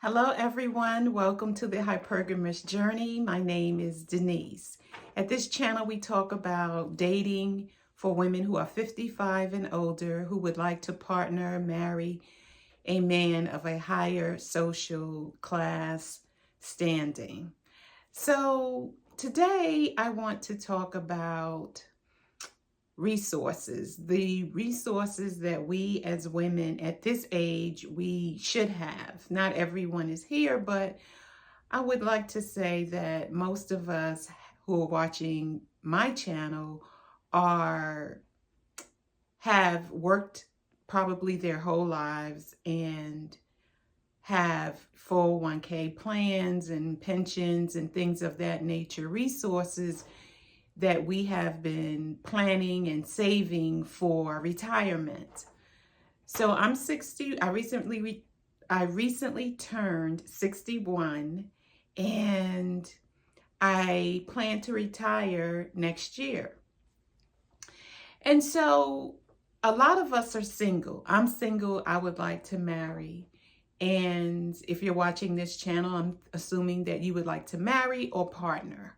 Hello, everyone. Welcome to the Hypergamous Journey. My name is Denise. At this channel, we talk about dating for women who are 55 and older who would like to partner, marry a man of a higher social class standing. So today, I want to talk about resources, the resources that we as women at this age, we should have. Not everyone is here, but I would like to say that most of us who are watching my channel have worked probably their whole lives and have 401k plans and pensions and things of that nature, resources that we have been planning and saving for retirement. So I'm 60. I recently turned 61, and I plan to retire next year. And so a lot of us are single. I'm single. I would like to marry. And if you're watching this channel, I'm assuming that you would like to marry or partner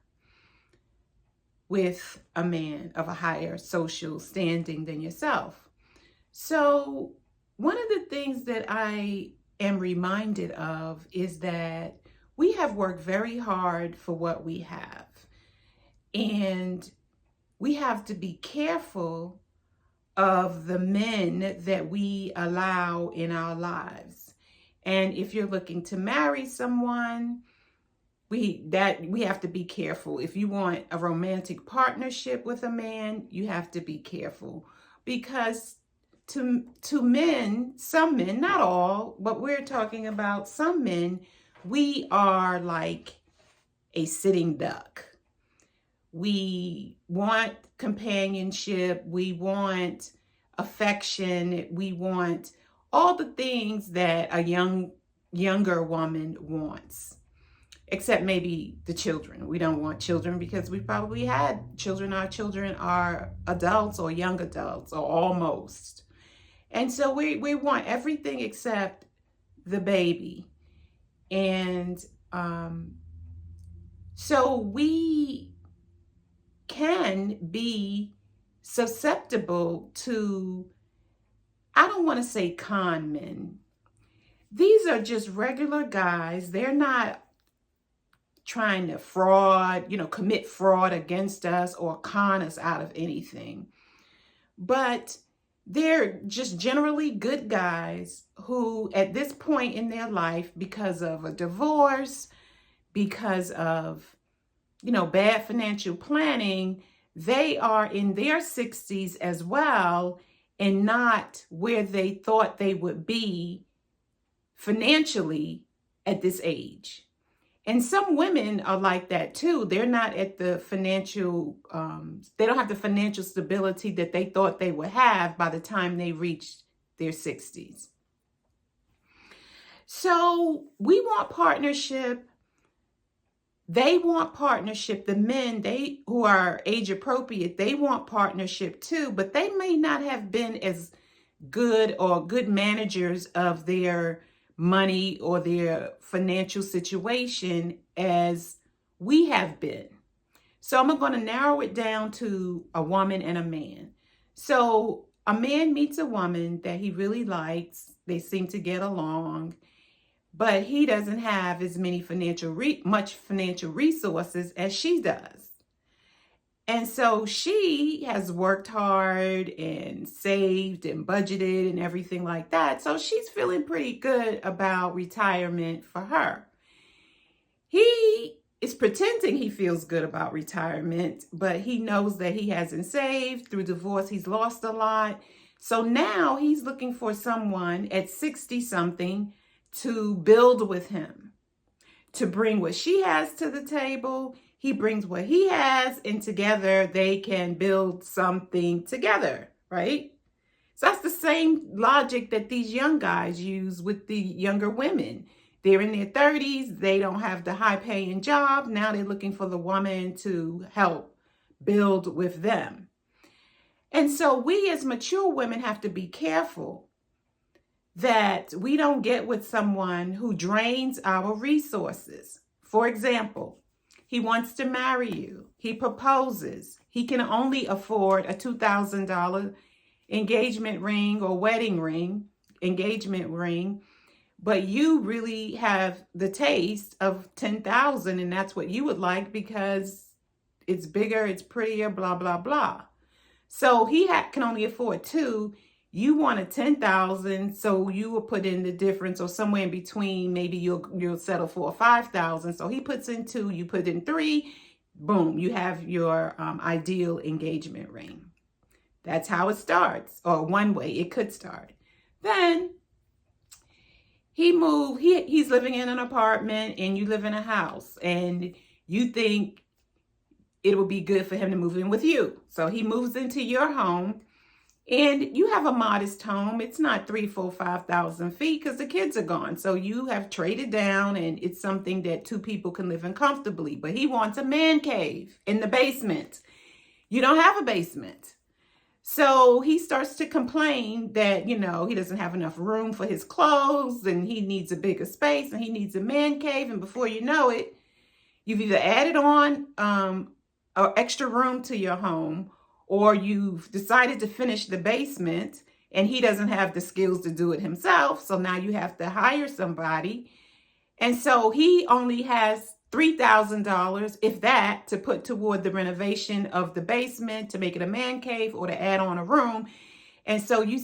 with a man of a higher social standing than yourself. So one of the things that I am reminded of is that we have worked very hard for what we have. And we have to be careful of the men that we allow in our lives. And if you're looking to marry someone, we have to be careful. If you want a romantic partnership with a man, you have to be careful, because to men, some men, not all, but we're talking about some men, we are like a sitting duck. We want companionship, we want affection, we want all the things that a younger woman wants. Except maybe the children. We don't want children because we probably had children. Our children are adults or young adults or almost. And so we want everything except the baby. And so we can be susceptible to, I don't want to say con men. These are just regular guys. They're not trying to commit fraud against us or con us out of anything. But they're just generally good guys who, at this point in their life, because of a divorce, because of, bad financial planning, they are in their 60s as well and not where they thought they would be financially at this age. And some women are like that too. They're not at the financial, they don't have the financial stability that they thought they would have by the time they reached their 60s. So we want partnership. They want partnership. The men, who are age appropriate, they want partnership too, but they may not have been as good or good managers of their money or their financial situation as we have been. So I'm going to narrow it down to a woman and a man. So a man meets a woman that he really likes. They seem to get along, but he doesn't have as many much financial resources as she does. And so she has worked hard and saved and budgeted and everything like that. So she's feeling pretty good about retirement for her. He is pretending he feels good about retirement, but he knows that he hasn't saved. Through divorce, he's lost a lot. So now he's looking for someone at 60 something to build with him, to bring what she has to the table. He brings what he has, and together they can build something together, right? So that's the same logic that these young guys use with the younger women. They're in their 30s. They don't have the high-paying job. Now they're looking for the woman to help build with them. And so we as mature women have to be careful that we don't get with someone who drains our resources. For example, he wants to marry you. He proposes. He can only afford a $2,000 engagement ring or wedding ring, engagement ring, but you really have the taste of 10,000 and that's what you would like because it's bigger, it's prettier, blah, blah, blah. So he can only afford two. You wanted 10,000, so you will put in the difference or somewhere in between. Maybe you'll settle for 5,000. So he puts in two, you put in three, boom, you have your ideal engagement ring. That's how it starts, or one way it could start. Then he's living in an apartment and you live in a house and you think it will be good for him to move in with you. So he moves into your home and you have a modest home. It's not 3, 4, 5,000 feet because the kids are gone. So you have traded down and it's something that two people can live in comfortably. But he wants a man cave in the basement. You don't have a basement. So he starts to complain that, he doesn't have enough room for his clothes and he needs a bigger space and he needs a man cave. And before you know it, you've either added on an extra room to your home or you've decided to finish the basement and he doesn't have the skills to do it himself. So now you have to hire somebody. And so he only has $3,000, if that, to put toward the renovation of the basement, to make it a man cave or to add on a room. And so he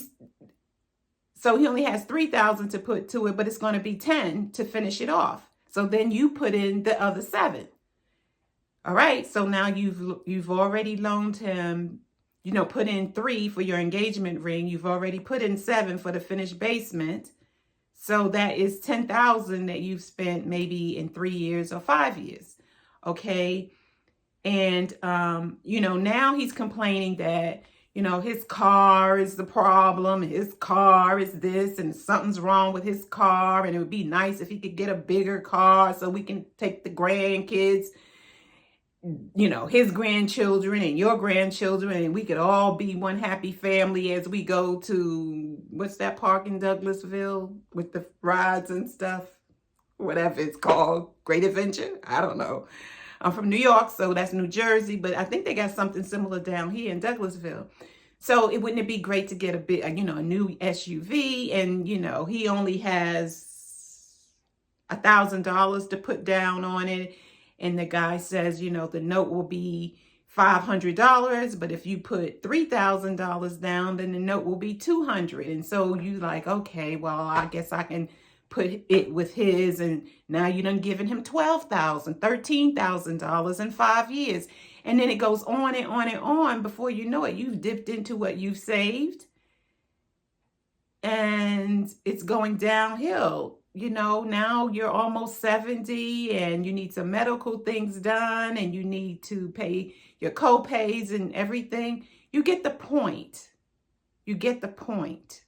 only has $3,000 to put to it, but it's going to be 10 to finish it off. So then you put in the other 7. All right. So now you've already loaned him, put in 3 for your engagement ring. You've already put in 7 for the finished basement. So that is 10,000 that you've spent maybe in 3 years or 5 years. Okay. And, now he's complaining that, his car is the problem. His car is this and something's wrong with his car. And it would be nice if he could get a bigger car so we can take the grandkids, his grandchildren and your grandchildren, and we could all be one happy family as we go to, what's that park in Douglasville with the rides and stuff, whatever it's called, Great Adventure. I don't know. I'm from New York, so that's New Jersey, but I think they got something similar down here in Douglasville. So wouldn't it be great to get a new SUV? And, he only has $1,000 to put down on it. And the guy says, the note will be $500, but if you put $3,000 down, then the note will be $200. And so you like, okay, well, I guess I can put it with his. And now you done given him $12,000, $13,000 in 5 years. And then it goes on and on and on. Before you know it, you've dipped into what you've saved. And it's going downhill. Now you're almost 70 and you need some medical things done and you need to pay your co-pays and everything. You get the point. You get the point.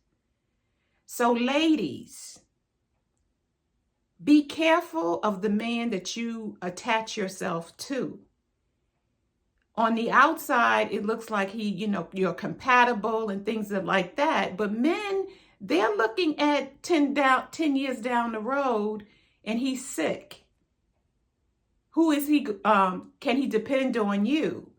So ladies, be careful of the man that you attach yourself to. On the outside, it looks like you're compatible and things like that. But men, they're looking at 10 years down the road and he's sick. Who is he? Can he depend on you?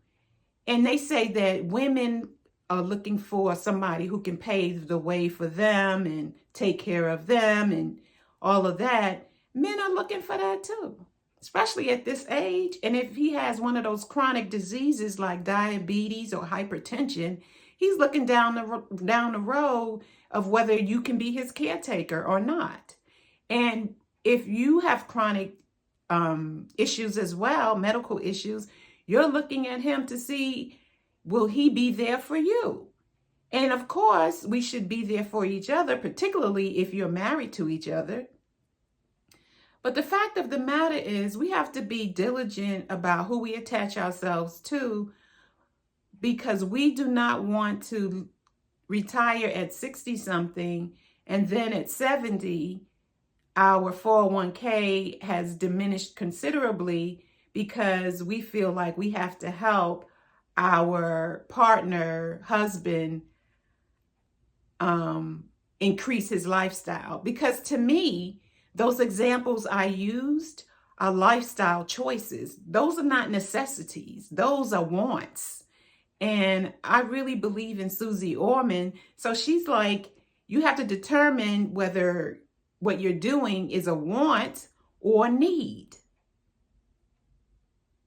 And they say that women are looking for somebody who can pave the way for them and take care of them and all of that. Men are looking for that too, especially at this age. And if he has one of those chronic diseases like diabetes or hypertension, he's looking down the road of whether you can be his caretaker or not. And if you have chronic issues as well, medical issues, you're looking at him to see, will he be there for you? And of course, we should be there for each other, particularly if you're married to each other. But the fact of the matter is we have to be diligent about who we attach ourselves to, because we do not want to retire at 60 something and then at 70 our 401k has diminished considerably because we feel like we have to help our partner, husband, increase his lifestyle. Because to me, those examples I used are lifestyle choices. Those are not necessities. Those are wants. And I really believe in Susie Orman. So she's like, you have to determine whether what you're doing is a want or a need.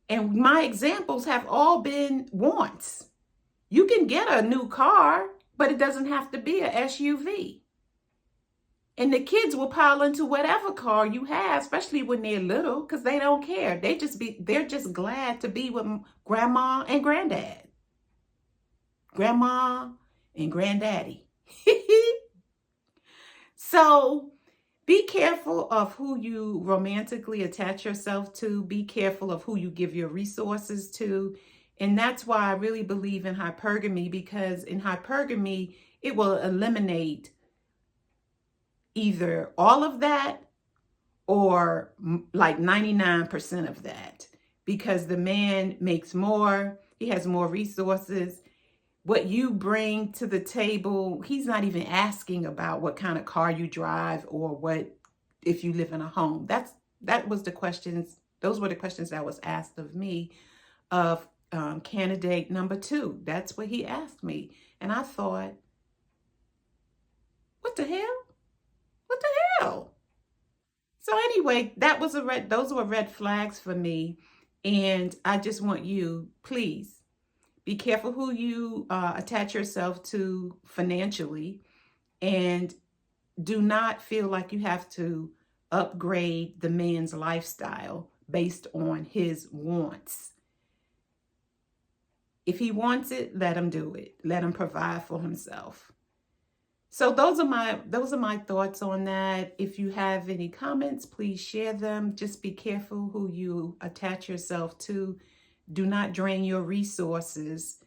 And my examples have all been wants. You can get a new car, but it doesn't have to be a SUV. And the kids will pile into whatever car you have, especially when they're little, because they don't care. They're just glad to be with grandma and granddad. Grandma and granddaddy. So be careful of who you romantically attach yourself to. Be careful of who you give your resources to. And that's why I really believe in hypergamy, because in hypergamy, it will eliminate either all of that or like 99% of that, because the man makes more, he has more resources. What you bring to the table, he's not even asking about what kind of car you drive or what if you live in a home. That was the questions, those were the questions that was asked of me of candidate number 2. That's what he asked me. And I thought, what the hell? What the hell? So anyway, those were red flags for me. And I just want you, please, be careful who you attach yourself to financially, and do not feel like you have to upgrade the man's lifestyle based on his wants. If he wants it, let him do it. Let him provide for himself. So those are my thoughts on that. If you have any comments, please share them. Just be careful who you attach yourself to. Do not drain your resources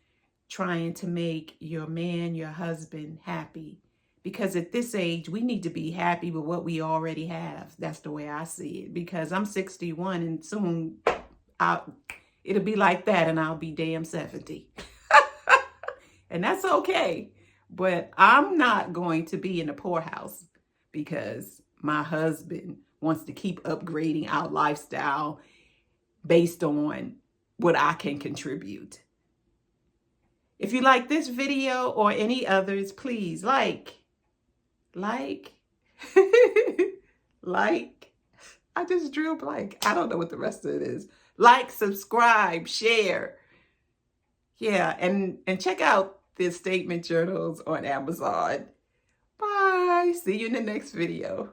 trying to make your man, your husband happy. Because at this age, we need to be happy with what we already have. That's the way I see it. Because I'm 61 and soon it'll be like that and I'll be damn 70. And that's okay. But I'm not going to be in the poorhouse because my husband wants to keep upgrading our lifestyle based on what I can contribute. If you like this video or any others, please like, I just drew a blank. I don't know what the rest of it is. Like, subscribe, share. Yeah, and check out the statement journals on Amazon. Bye. See you in the next video.